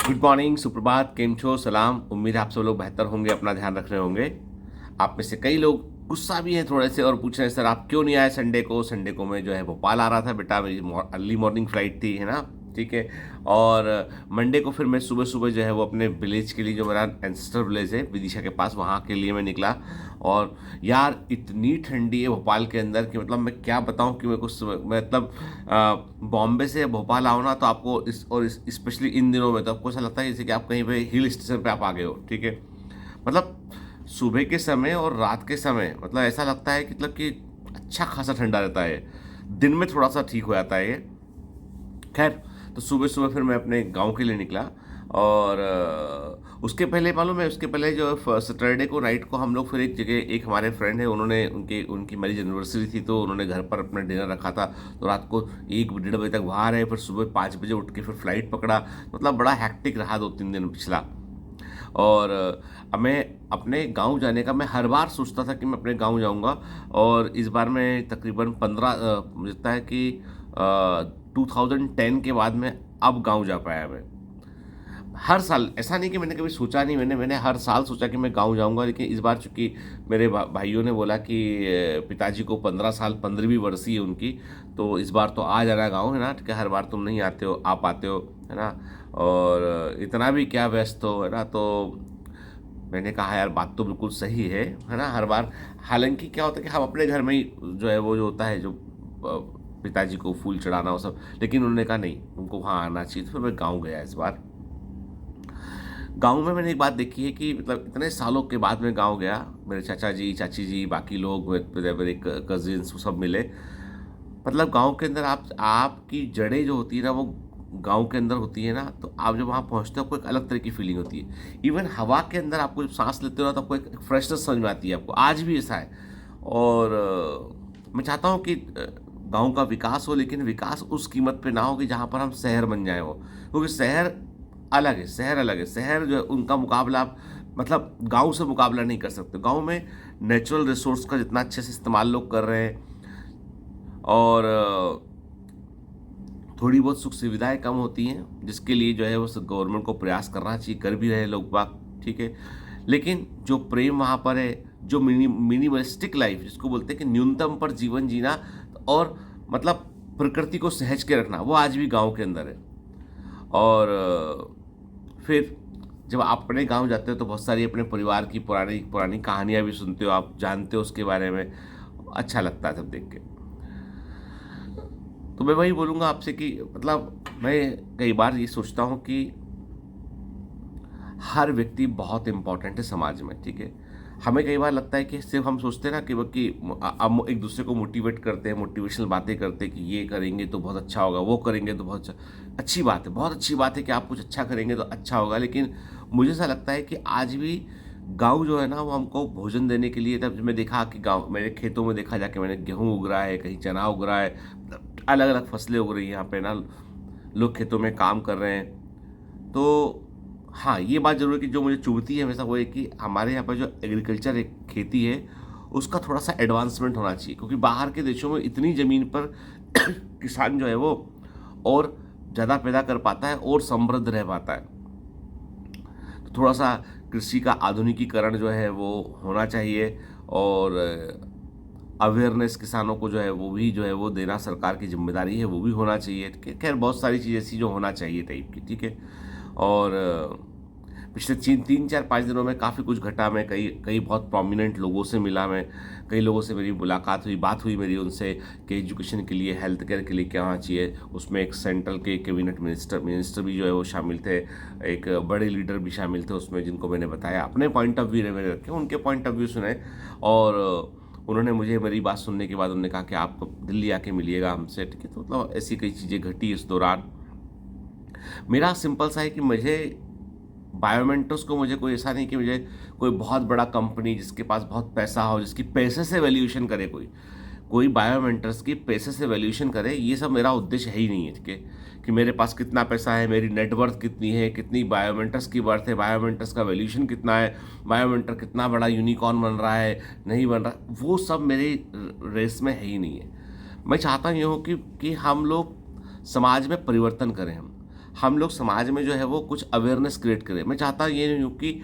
Good morning, सुप्रभात, केम छो, सलाम। उम्मीद है आप सब लोग बेहतर होंगे, अपना ध्यान रख रहे होंगे। आप में से कई लोग गुस्सा भी हैं थोड़े से और पूछ रहे हैं सर आप क्यों नहीं आए संडे को मैं जो है भोपाल आ रहा था बेटा, मेरी अर्ली मॉर्निंग फ्लाइट थी, है ना। ठीक है। और मंडे को फिर मैं सुबह सुबह जो है वो अपने विलेज के लिए, जो मेरा एंसेस्टर विलेज है विदिशा के पास, वहाँ के लिए मैं निकला। और यार इतनी ठंडी है भोपाल के अंदर कि मतलब मैं क्या बताऊँ कि मेरे को मतलब बॉम्बे से भोपाल आओ ना तो आपको स्पेशली इन दिनों में तो आपको ऐसा लगता है जैसे कि आप कहीं पे हिल स्टेशन पे आप आ गए हो। ठीक है। मतलब सुबह के समय और रात के समय मतलब ऐसा लगता है कि मतलब कि अच्छा खासा ठंडा रहता है। दिन में थोड़ा सा ठीक हो जाता है ये। खैर, तो सुबह सुबह फिर मैं अपने गांव के लिए निकला। और उसके पहले मालूम है, उसके पहले जो सैटरडे को नाइट को हम लोग फिर एक जगह, एक हमारे फ्रेंड है, उन्होंने उनकी मैरिज एनिवर्सरी थी तो उन्होंने घर पर अपना डिनर रखा था। तो रात को 1 डेढ़ बजे तक वहाँ रहे, फिर सुबह 5 बजे उठ के फिर फ्लाइट पकड़ा। मतलब बड़ा हैक्टिक रहा 2 3 दिन पिछला। और अब मैं अपने गांव जाने का, मैं हर बार सोचता था कि मैं अपने गांव जाऊंगा। और इस बार मैं तकरीबन 15 मुझे लगता है कि 2010 के बाद में अब गांव जा पाया मैं। हर साल ऐसा नहीं कि मैंने कभी सोचा नहीं, मैंने हर साल सोचा कि मैं गांव जाऊंगा, लेकिन इस बार चूंकि मेरे भाइयों ने बोला कि पिताजी को 15 साल 15वीं वर्षी है उनकी, तो इस बार तो आ जाना गांव, है ना। ठीक है, हर बार तुम नहीं आते हो, आप आते हो, है ना। और इतना भी क्या व्यस्त हो, है ना। तो मैंने कहा यार बात तो बिल्कुल सही है ना। हर बार हालांकि क्या होता है कि हम अपने घर में ही जो है वो जो होता है, जो पिताजी को फूल चढ़ाना वो सब, लेकिन उन्होंने कहा नहीं उनको वहाँ आना चाहिए। तो फिर मैं गाँव गया इस बार। गाँव में मैंने एक बात देखी है कि मतलब इतने सालों के बाद मैं गाँव गया, मेरे चाचा जी, चाची जी, बाकी लोग, मेरे कजिन्स सब मिले। मतलब गाँव के अंदर आपकी जड़ें जो होती है ना वो गाँव के अंदर होती है ना, तो आप जब वहाँ पहुँचते हो आपको एक अलग तरह की फीलिंग होती है। इवन हवा के अंदर आपको जब सांस लेते हो ना तो आपको एक फ्रेशनेस समझ में आती है, आपको आज भी ऐसा है। और मैं चाहता हूँ कि गाँव का विकास हो, लेकिन विकास उस कीमत पे ना हो कि जहाँ पर हम शहर बन जाए हो। क्योंकि शहर अलग है, शहर अलग है। शहर जो है उनका मुकाबला आप मतलब गांव से मुकाबला नहीं कर सकते। गांव में नेचुरल रिसोर्स का जितना अच्छे से इस्तेमाल लोग कर रहे हैं, और थोड़ी बहुत सुख सुविधाएं कम होती हैं, जिसके लिए जो है वो गवर्नमेंट को प्रयास करना चाहिए, कर भी रहे लोग बाग। ठीक है। लेकिन जो प्रेम वहाँ पर है, जो मिनिमलिस्टिक लाइफ जिसको बोलते हैं कि न्यूनतम पर जीवन जीना, और मतलब प्रकृति को सहज के रखना, वो आज भी गांव के अंदर है। और फिर जब आप अपने गांव जाते हो तो बहुत सारी अपने परिवार की पुरानी पुरानी कहानियां भी सुनते हो, आप जानते हो उसके बारे में। अच्छा लगता है सब देख के। तो मैं वही बोलूँगा आपसे कि मतलब मैं कई बार ये सोचता हूँ कि हर व्यक्ति बहुत इम्पोर्टेंट है समाज में। ठीक है। हमें कई बार लगता है कि सिर्फ हम सोचते हैं ना कि हम एक दूसरे को मोटिवेट करते हैं, मोटिवेशनल बातें करते हैं कि ये करेंगे तो बहुत अच्छा होगा, वो करेंगे तो बहुत अच्छा। अच्छी बात है, बहुत अच्छी बात है कि आप कुछ अच्छा करेंगे तो अच्छा होगा, लेकिन मुझे ऐसा लगता है कि आज भी गांव जो है ना वो हमको भोजन देने के लिए, तब मैं देखा कि गांव, मेरे खेतों में देखा जाके मैंने, गेहूँ उग रहा है, कहीं चना उग रहा है, अलग अलग फसलें उग रही हैं यहाँ पे ना, लोग खेतों में काम कर रहे हैं। तो हाँ, ये बात ज़रूर है कि जो मुझे चुभती है हमेशा वो है कि हमारे यहाँ पर जो एग्रीकल्चर एक खेती है उसका थोड़ा सा एडवांसमेंट होना चाहिए, क्योंकि बाहर के देशों में इतनी ज़मीन पर किसान जो है वो और ज़्यादा पैदा कर पाता है और समृद्ध रह पाता है। तो थोड़ा सा कृषि का आधुनिकीकरण जो है वो होना चाहिए, और अवेयरनेस किसानों को जो है वो भी जो है वो देना सरकार की जिम्मेदारी है, वो भी होना चाहिए। खैर बहुत सारी चीज़ ऐसी जो होना चाहिए टाइप की। ठीक है। और पिछले 3 4 5 दिनों में काफ़ी कुछ घटा। मैं कई कई बहुत प्रोमिनेंट लोगों से मिला। मैं कई लोगों से मेरी मुलाकात हुई, बात हुई मेरी उनसे कि एजुकेशन के लिए, हेल्थ केयर के लिए क्या होना चाहिए। उसमें एक सेंट्रल के कैबिनेट मिनिस्टर भी जो है वो शामिल थे, एक बड़े लीडर भी शामिल थे उसमें, जिनको मैंने बताया अपने पॉइंट ऑफ व्यू मैंने रखे, उनके पॉइंट ऑफ व्यू सुने। और उन्होंने मुझे, मेरी बात सुनने के बाद उन्होंने कहा कि आप दिल्ली आके मिलिएगा हमसे। ठीक है। तो मतलब ऐसी कई चीज़ें घटी इस दौरान। मेरा सिंपल सा है कि मुझे बायोमेंटर्स को, मुझे कोई ऐसा नहीं कि मुझे कोई बहुत बड़ा कंपनी जिसके पास बहुत पैसा हो, जिसकी पैसे से वैल्यूएशन करे, कोई कोई बायोमेंटर्स की पैसे से वैल्यूएशन करे, ये सब मेरा उद्देश्य है ही नहीं है। ठीक है। कि मेरे पास कितना पैसा है, मेरी नेटवर्थ कितनी है, कितनी बायोमेंटर्स की वर्थ है, बायोमेंटर्स का वैल्यूएशन कितना है, बायोमेंटर कितना बड़ा यूनिकॉर्न बन रहा है, नहीं बन रहा, वो सब मेरे रेस में है ही नहीं है। मैं चाहता ये हूँ कि हम लोग समाज में परिवर्तन करें। हम लोग समाज में जो है वो कुछ अवेयरनेस क्रिएट करें। मैं चाहता ये नहीं हूँ कि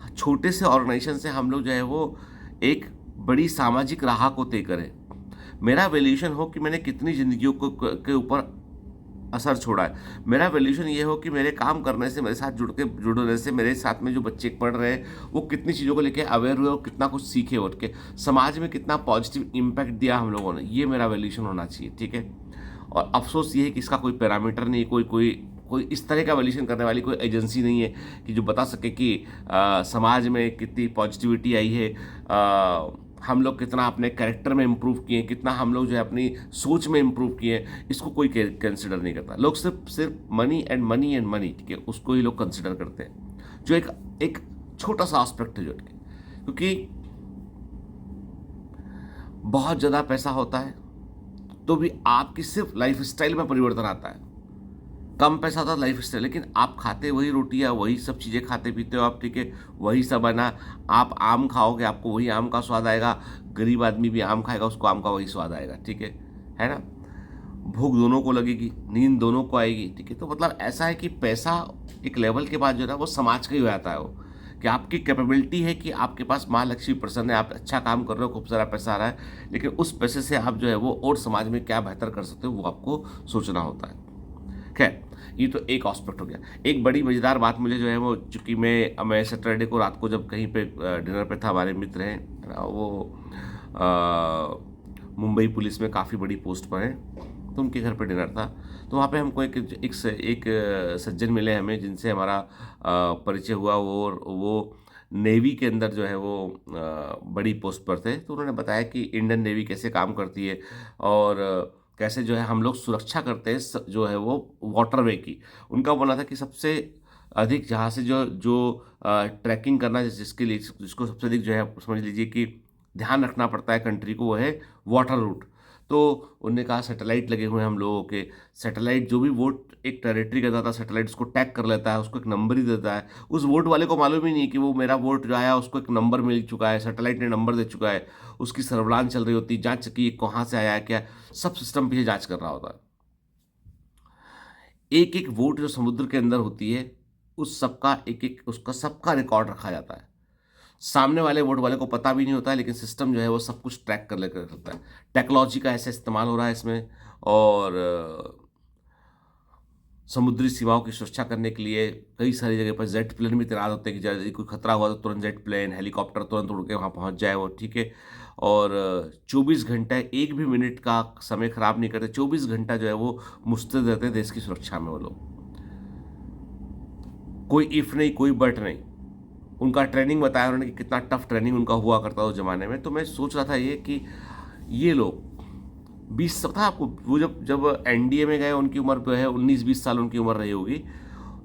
छोटे से ऑर्गेनाइजेशन से हम लोग जो है वो एक बड़ी सामाजिक राह को तय करें। मेरा वैल्यूएशन हो कि मैंने कितनी ज़िंदगियों को के ऊपर असर छोड़ा है। मेरा वैल्यूएशन ये हो कि मेरे काम करने से, मेरे साथ जुड़ने से, मेरे साथ में जो बच्चे पढ़ रहे हैं वो कितनी चीज़ों को लेके अवेयर हुए और कितना कुछ सीखे उठ के, समाज में कितना पॉजिटिव इम्पैक्ट दिया हम लोगों ने, ये मेरा वैल्यूएशन होना चाहिए, ठीक है। और अफसोस ये है कि इसका कोई पैरामीटर नहीं, कोई इस तरह का वैल्यूएशन करने वाली कोई एजेंसी नहीं है कि जो बता सके कि समाज में कितनी पॉजिटिविटी आई है, हम लोग कितना अपने कैरेक्टर में इम्प्रूव किए, कितना हम लोग जो है अपनी सोच में इम्प्रूव किए, इसको कोई कंसिडर नहीं करता। लोग सिर्फ money and money and money, ठीक है, उसको ही लोग कंसिडर करते हैं, जो एक छोटा सा एस्पेक्ट है जो कि, क्योंकि बहुत ज़्यादा पैसा होता है तो भी आपकी सिर्फ लाइफ स्टाइल में परिवर्तन आता है। कम पैसा था लाइफ स्टाइल, लेकिन आप खाते वही रोटियां, वही सब चीज़ें खाते पीते हो आप, ठीक है, वही सब है ना। आप आम खाओगे, आपको वही आम का स्वाद आएगा। गरीब आदमी भी आम खाएगा, उसको आम का वही स्वाद आएगा, ठीक है ना। भूख दोनों को लगेगी, नींद दोनों को आएगी, ठीक है। तो मतलब ऐसा है कि पैसा एक लेवल के बाद जो है ना वो समाज का ही हो जाता है, वो कि आपकी कैपेबिलिटी है कि आपके पास माँ लक्ष्मी प्रसन्न है, आप अच्छा काम कर रहे हो, खूब सारा पैसा आ रहा है, लेकिन उस पैसे से आप जो है वो और समाज में क्या बेहतर कर सकते हो वो आपको सोचना होता है। खैर, ये तो एक एस्पेक्ट हो गया। एक बड़ी मज़ेदार बात मुझे जो है वो, चूँकि मैं सैटरडे को रात को जब कहीं पे डिनर पे था, हमारे मित्र हैं वो मुंबई पुलिस में काफ़ी बड़ी पोस्ट पर हैं, तो उनके घर पे डिनर था। तो वहाँ पे हमको एक सज्जन मिले हमें, जिनसे हमारा परिचय हुआ। वो नेवी के अंदर जो है वो बड़ी पोस्ट पर थे। तो उन्होंने बताया कि इंडियन नेवी कैसे काम करती है और कैसे जो है हम लोग सुरक्षा करते हैं जो है वो वाटरवे की। उनका बोलना था कि सबसे अधिक जहाँ से जो ट्रैकिंग करना, जिसको सबसे अधिक जो है समझ लीजिए कि ध्यान रखना पड़ता है कंट्री को, वो है वाटर रूट। तो उन्होंने कहा सैटेलाइट लगे हुए हैं हम लोगों के, सैटेलाइट जो भी वोट एक टेरिटरी का देता है, सैटेलाइट उसको टैग कर लेता है, उसको एक नंबर ही देता है। उस वोट वाले को मालूम ही नहीं कि वो मेरा वोट जो आया उसको एक नंबर मिल चुका है, सैटेलाइट ने नंबर दे चुका है, उसकी सर्विलांस चल रही होती, जांच की कहाँ से आया है, क्या सब सिस्टम पीछे जांच कर रहा होता है। एक एक वोट जो समुद्र के अंदर होती है, उस सबका उसका सबका रिकॉर्ड रखा जाता है। सामने वाले वोट वाले को पता भी नहीं होता है, लेकिन सिस्टम जो है वो सब कुछ ट्रैक कर लेकर करता है। टेक्नोलॉजी का ऐसा इस्तेमाल हो रहा है इसमें, और समुद्री सीमाओं की सुरक्षा करने के लिए कई सारी जगह पर जेट प्लेन भी तैनात होते हैं कि यदि कोई खतरा हुआ तो तुरंत जेट प्लेन, हेलीकॉप्टर तुरंत उड़ के वहाँ पहुँच जाए वो, ठीक है। और 24 घंटा, एक भी मिनट का समय खराब नहीं करते, 24 घंटा जो है वो मुस्तैद रहते हैं देश की सुरक्षा में वो लोग। कोई इफ नहीं, कोई बट नहीं। उनका ट्रेनिंग बताया उन्होंने कि कितना टफ ट्रेनिंग उनका हुआ करता उस ज़माने में। तो मैं सोच रहा था ये कि ये लोग 20 था आपको, वो जब एनडीए में गए उनकी उम्र जो है 19-20 साल उनकी उम्र रही होगी,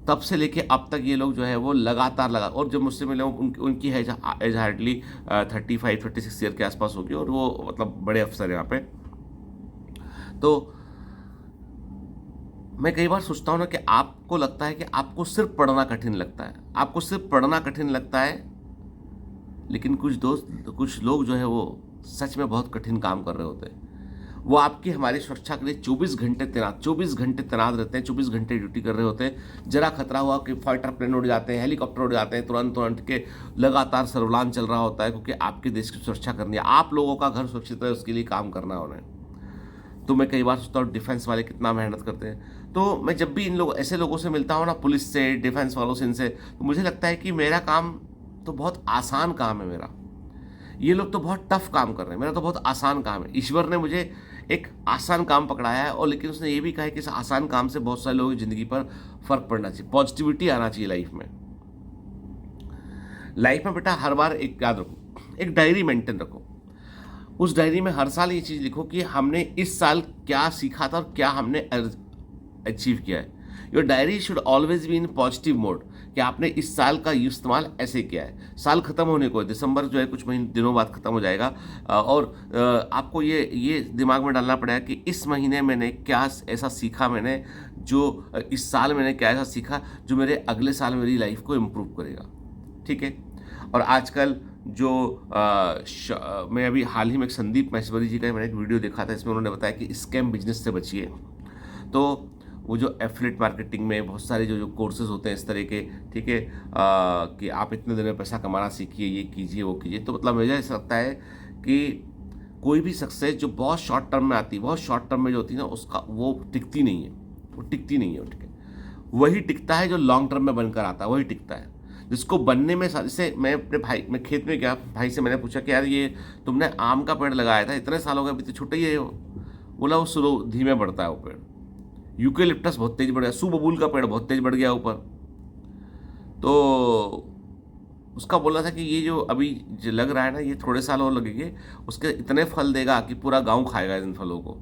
तब से लेके अब तक ये लोग जो है वो लगातार और जब मुझसे मिले उनकी एज हार्डली 35-36 ईयर के आसपास होगी, और वो मतलब बड़े अफसर यहाँ पे। तो मैं कई बार सोचता हूँ ना कि आपको लगता है कि आपको सिर्फ पढ़ना कठिन लगता है, आपको सिर्फ पढ़ना कठिन लगता है, लेकिन कुछ लोग जो है वो सच में बहुत कठिन काम कर रहे होते हैं। वो आपकी हमारी सुरक्षा के लिए 24 घंटे तैनात रहते हैं, 24 घंटे ड्यूटी कर रहे होते हैं। जरा खतरा हुआ कि फाइटर प्लेन उड़ जाते हैं, हेलीकॉप्टर उड़ जाते हैं, तुरंत के लगातार सर्विलांस चल रहा होता है, क्योंकि आपके देश की सुरक्षा करनी है, आप लोगों का घर सुरक्षित रहे उसके लिए काम करना है उन्हें। तो मैं कई बार सोचता हूँ डिफेंस वाले कितना मेहनत करते हैं। तो मैं जब भी ऐसे लोगों से मिलता हूँ ना, पुलिस से, डिफेंस वालों से, इनसे, तो मुझे लगता है कि मेरा काम तो बहुत आसान काम है मेरा, ये लोग तो बहुत टफ काम कर रहे हैं, मेरा तो बहुत आसान काम है। ईश्वर ने मुझे एक आसान काम पकड़ाया है, और लेकिन उसने ये भी कहा है कि इस आसान काम से बहुत सारे लोगों की ज़िंदगी पर फ़र्क पड़ना चाहिए, पॉजिटिविटी आना चाहिए लाइफ में बेटा। हर बार एक याद रखो, एक डायरी मेंटेन रखो। उस डायरी में हर साल ये चीज़ लिखो कि हमने इस साल क्या सीखा था और क्या हमने अचीव किया है। Your diary should always be in positive mode, कि आपने इस साल का इस्तेमाल ऐसे किया है। साल ख़त्म होने को है, दिसंबर जो है कुछ दिनों बाद ख़त्म हो जाएगा, और आपको ये दिमाग में डालना पड़ेगा कि इस महीने मैंने क्या ऐसा सीखा, मैंने जो इस साल मैंने क्या ऐसा सीखा जो मेरे अगले साल मेरी लाइफ को इम्प्रूव करेगा, ठीक है। और आजकल जो मैं अभी हाल ही में एक संदीप महेश्वरी जी का मैंने एक वीडियो देखा था, इसमें उन्होंने बताया कि स्कैम बिजनेस से बचिए। तो वो जो एफिलिएट मार्केटिंग में बहुत सारे जो जो कोर्सेज होते हैं इस तरह के, ठीक है, कि आप इतने दिन में पैसा कमाना सीखिए, ये कीजिए वो कीजिए। तो मतलब मुझे ऐसा लगता है कि कोई भी सक्सेस जो बहुत शॉर्ट टर्म में आती है, बहुत शॉर्ट टर्म में जो होती है ना, उसका वो टिकती नहीं है, वो टिकती नहीं है, ठीक है। वही टिकता है जो लॉन्ग टर्म में बनकर आता है, वही टिकता है। जिसको बनने में जैसे मैं अपने भाई, मैं खेत में गया, भाई से मैंने पूछा कि यार ये तुमने आम का पेड़ लगाया था, इतने साल हो गए, अभी तो छोटा ही है वो। बोला वो स्लो, धीमे बढ़ता है वो पेड़। यूकेलिप्टस बहुत तेज बढ़ गया, सुबबूल का पेड़ बहुत तेज बढ़ गया ऊपर। तो उसका बोलना था कि ये जो अभी जो लग रहा है ना, ये थोड़े साल और लगेंगे, उसके इतने फल देगा कि पूरा गांव खाएगा इन फलों को।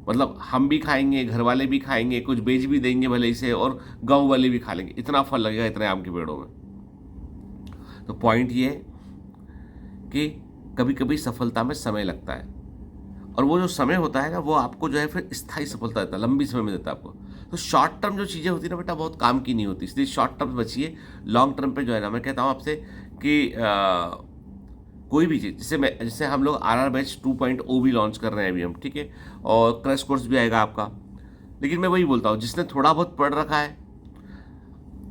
मतलब हम भी खाएंगे, घर वाले भी खाएंगे, कुछ बेच भी देंगे भले ही से, और गांव वाले भी खा लेंगे, इतना फल लगेगा इतने आम के पेड़ों में। तो पॉइंट ये है कि कभी कभी सफलता में समय लगता है, और वो जो समय होता है ना, वो आपको जो है फिर स्थायी सफलता देता है, लंबी समय में देता है आपको। तो शॉर्ट टर्म जो चीज़ें होती है ना बेटा, बहुत काम की नहीं होती, इसलिए शॉर्ट टर्म बचिए। लॉन्ग टर्म पे जो है ना, मैं कहता हूँ आपसे कि कोई भी चीज़, जैसे हम लोग RR बैच 2.0 भी लॉन्च कर रहे हैं अभी हम, ठीक है, और क्रैश कोर्स भी आएगा आपका। लेकिन मैं वही बोलता हूँ, जिसने थोड़ा बहुत पढ़ रखा है,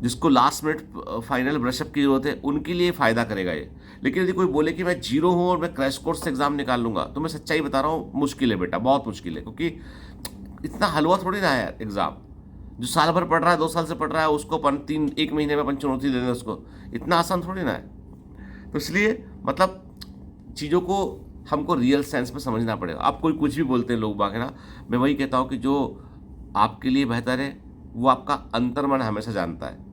जिसको लास्ट मिनट फाइनल ब्रशअप की जरूरत है, उनके लिए फ़ायदा करेगा ये। लेकिन यदि कोई बोले कि मैं जीरो हूँ और मैं क्रैश कोर्स से एग्जाम निकाल लूंगा, तो मैं सच्चाई बता रहा हूँ, मुश्किल है बेटा, बहुत मुश्किल है। क्योंकि इतना हलवा थोड़ी ना है यार एग्जाम। जो साल भर पढ़ रहा है, 2 साल से पढ़ रहा है, उसको 1 महीने में पंचनौती दे देना, उसको इतना आसान थोड़ी ना है। तो इसलिए मतलब चीज़ों को हमको रियल सेंस में समझना पड़ेगा। आप कोई कुछ भी बोलते हैं लोग बाग है ना, मैं वही कहता हूँ कि जो आपके लिए बेहतर है वो आपका अंतर्मन हमेशा जानता है।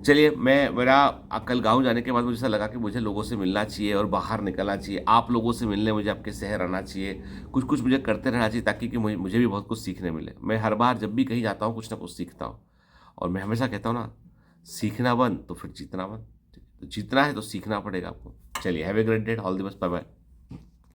चलिए, मेरा कल गाँव जाने के बाद मुझे ऐसा लगा कि मुझे लोगों से मिलना चाहिए और बाहर निकलना चाहिए, आप लोगों से मिलने मुझे आपके शहर आना चाहिए, कुछ कुछ मुझे करते रहना चाहिए, ताकि कि मुझे भी बहुत कुछ सीखने मिले। मैं हर बार जब भी कहीं जाता हूँ कुछ ना कुछ सीखता हूँ, और मैं हमेशा कहता हूँ ना, सीखना बंद तो फिर जीतना बंद। तो जीतना है तो सीखना पड़ेगा आपको। चलिए, have a great day, all the best, bye bye.